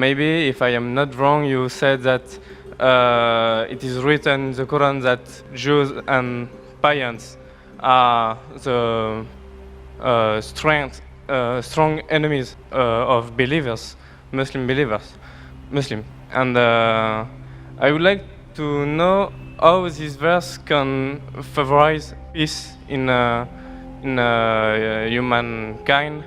Maybe if I am not wrong, you said that it is written in the Quran that Jews and pagans are the strong enemies of believers, Muslim. And I would like to know how this verse can favorize peace in humankind.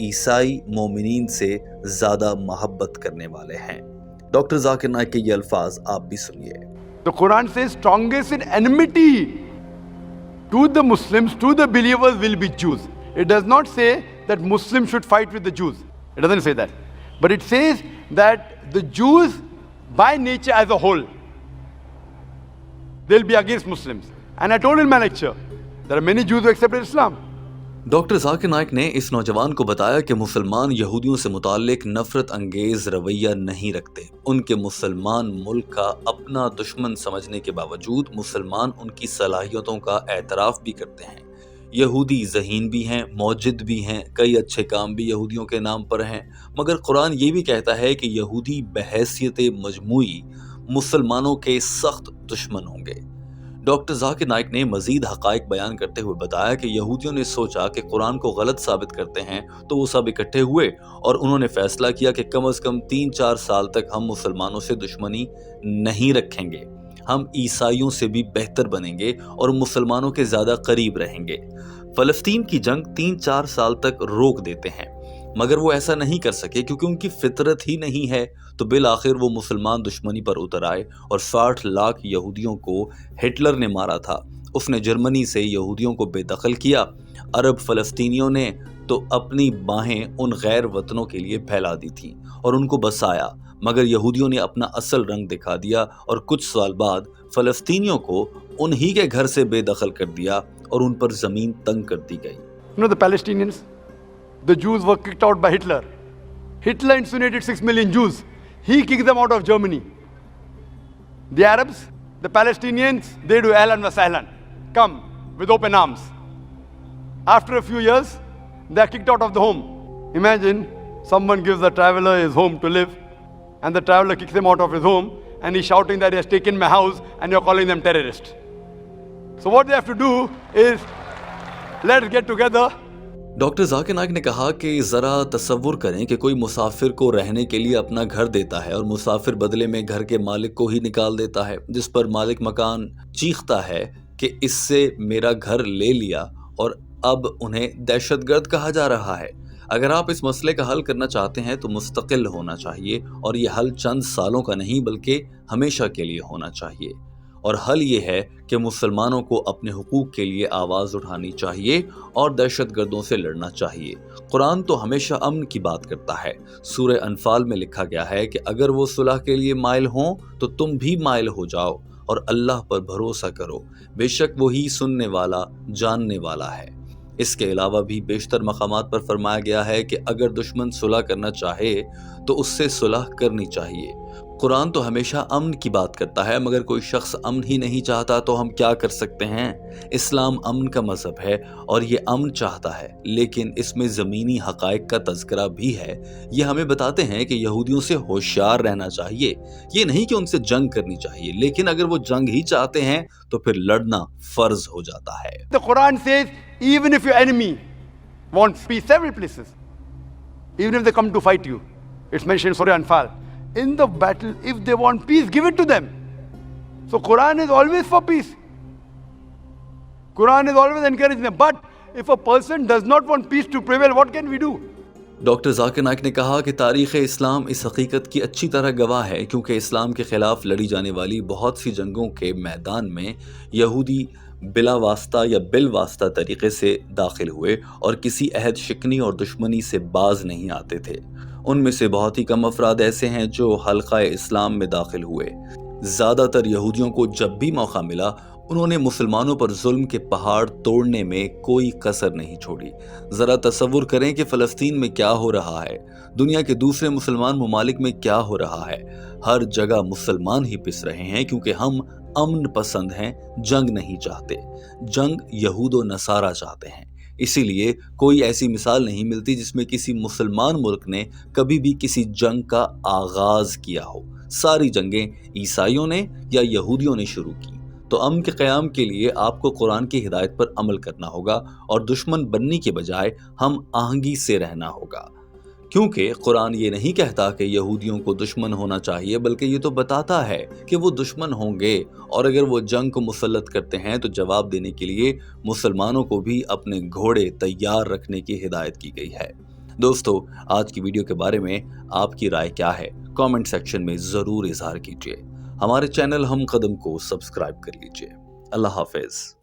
عیسائی مومنین سے زیادہ محبت کرنے والے ہیں۔ Doctor Zakir Naik کے یہ الفاظ آپ بھی سنیے۔ The Quran says strongest in enmity to the Muslims, to the believers will be Jews. It does not say that Muslims should fight with the Jews. It doesn't say that. But it says that the Jews by nature as a whole, they'll be against Muslims. And I told in my lecture, there are many Jews who accepted Islam. Doctor Zakir Naik نے اس نوجوان کو بتایا کہ مسلمان یہودیوں سے متعلق نفرت انگیز رویہ نہیں رکھتے۔ ان کے مسلمان ملک کا اپنا دشمن سمجھنے کے باوجود مسلمان ان کی صلاحیتوں کا اعتراف بھی کرتے ہیں۔ یہودی ذہین بھی ہیں، موجد بھی ہیں، کئی اچھے کام بھی یہودیوں کے نام پر ہیں، مگر قرآن یہ بھی کہتا ہے کہ یہودی بحیثیت مجموعی مسلمانوں کے سخت دشمن ہوں گے۔ ڈاکٹر ذاکر نائک نے مزید حقائق بیان کرتے ہوئے بتایا کہ یہودیوں نے سوچا کہ قرآن کو غلط ثابت کرتے ہیں تو وہ سب اکٹھے ہوئے اور انہوں نے فیصلہ کیا کہ کم از کم 3-4 سال تک ہم مسلمانوں سے دشمنی نہیں رکھیں گے، ہم عیسائیوں سے بھی بہتر بنیں گے اور مسلمانوں کے زیادہ قریب رہیں گے۔ فلسطین کی جنگ 3-4 سال تک روک دیتے ہیں، مگر وہ ایسا نہیں کر سکے کیونکہ ان کی فطرت ہی نہیں ہے، تو بالآخر وہ مسلمان دشمنی پر اتر آئے اور 60 لاکھ یہودیوں کو ہٹلر نے مارا تھا۔ اس نے جرمنی سے یہودیوں کو بے دخل کیا، عرب فلسطینیوں نے تو اپنی باہیں ان غیر وطنوں کے لیے پھیلا دی تھیں اور ان کو بسایا، مگر یہودیوں نے اپنا اصل رنگ دکھا دیا اور کچھ سال بعد فلسطینیوں کو انہی کے گھر سے بے دخل کر دیا اور ان پر زمین تنگ کر دی گئی۔ You know the Palestinians? The Jews were kicked out by Hitler. Hitler incinerated 6 million Jews. He kicked them out of Germany. The Arabs, the Palestinians, they do ahlan wa sahlan. Come with open arms. After a few years, they are kicked out of the home. Imagine someone gives a traveler his home to live, and the traveler kicks him out of his home, and he's shouting that he has taken my house, and you're calling them terrorists. So what they have to do is, let's get together. Doctor Zakir Naik نے کہا کہ ذرا تصور کریں کہ کوئی مسافر کو رہنے کے لیے اپنا گھر دیتا ہے اور مسافر بدلے میں گھر کے مالک کو ہی نکال دیتا ہے، جس پر مالک مکان چیختا ہے کہ اس سے میرا گھر لے لیا اور اب انہیں دہشت گرد کہا جا رہا ہے۔ اگر آپ اس مسئلے کا حل کرنا چاہتے ہیں تو مستقل ہونا چاہیے، اور یہ حل چند سالوں کا نہیں بلکہ ہمیشہ کے لیے ہونا چاہیے۔ اور حل یہ ہے کہ مسلمانوں کو اپنے حقوق کے لیے آواز اٹھانی چاہیے اور دہشت گردوں سے لڑنا چاہیے۔ قرآن تو ہمیشہ امن کی بات کرتا ہے۔ سورہ انفال میں لکھا گیا ہے کہ اگر وہ صلح کے لیے مائل ہوں تو تم بھی مائل ہو جاؤ اور اللہ پر بھروسہ کرو، بے شک وہی سننے والا جاننے والا ہے۔ اس کے علاوہ بھی بیشتر مقامات پر فرمایا گیا ہے کہ اگر دشمن صلح کرنا چاہے تو اس سے صلح کرنی چاہیے۔ قرآن تو ہمیشہ امن کی بات کرتا ہے، مگر کوئی شخص امن ہی نہیں چاہتا تو ہم کیا کر سکتے ہیں؟ اسلام امن کا مذہب ہے اور یہ امن چاہتا ہے، لیکن اس میں زمینی حقائق کا تذکرہ بھی ہے۔ یہ ہمیں بتاتے ہیں کہ یہودیوں سے ہوشیار رہنا چاہیے، یہ نہیں کہ ان سے جنگ کرنی چاہیے، لیکن اگر وہ جنگ ہی چاہتے ہیں تو پھر لڑنا فرض ہو جاتا ہے۔ The Quran says, even if your enemy wants peace, several places, even if they come to fight you, it's mentioned in Surah Anfal, in the battle, if they want peace, give it to them. So Quran is always for peace. Quran is always encouraging them. But if a person does not want peace to prevail, what can we do? Doctor Zakir Naik نے کہا کہ تاریخ اسلام اس حقیقت کی اچھی طرح گواہ ہے، کیونکہ اسلام کے خلاف لڑی جانے والی بہت سی جنگوں کے میدان میں یہودی بلا واسطہ یا بالواسطہ طریقے سے داخل ہوئے اور کسی عہد شکنی اور دشمنی سے باز نہیں آتے تھے۔ ان میں سے بہت ہی کم افراد ایسے ہیں جو حلقہ اسلام میں داخل ہوئے۔ زیادہ تر یہودیوں کو جب بھی موقع ملا انہوں نے مسلمانوں پر ظلم کے پہاڑ توڑنے میں کوئی کسر نہیں چھوڑی۔ ذرا تصور کریں کہ فلسطین میں کیا ہو رہا ہے، دنیا کے دوسرے مسلمان ممالک میں کیا ہو رہا ہے۔ ہر جگہ مسلمان ہی پس رہے ہیں کیونکہ ہم امن پسند ہیں، جنگ نہیں چاہتے۔ جنگ یہود و نصارہ چاہتے ہیں۔ اسی لیے کوئی ایسی مثال نہیں ملتی جس میں کسی مسلمان ملک نے کبھی بھی کسی جنگ کا آغاز کیا ہو۔ ساری جنگیں عیسائیوں نے یا یہودیوں نے شروع کی۔ تو امن کے قیام کے لیے آپ کو قرآن کی ہدایت پر عمل کرنا ہوگا اور دشمن بننے کے بجائے ہم آہنگی سے رہنا ہوگا، کیونکہ قرآن یہ نہیں کہتا کہ یہودیوں کو دشمن ہونا چاہیے، بلکہ یہ تو بتاتا ہے کہ وہ دشمن ہوں گے، اور اگر وہ جنگ کو مسلط کرتے ہیں تو جواب دینے کے لیے مسلمانوں کو بھی اپنے گھوڑے تیار رکھنے کی ہدایت کی گئی ہے۔ دوستو، آج کی ویڈیو کے بارے میں آپ کی رائے کیا ہے؟ کامنٹ سیکشن میں ضرور اظہار کیجیے۔ ہمارے چینل ہم قدم کو سبسکرائب کر لیجیے۔ اللہ حافظ۔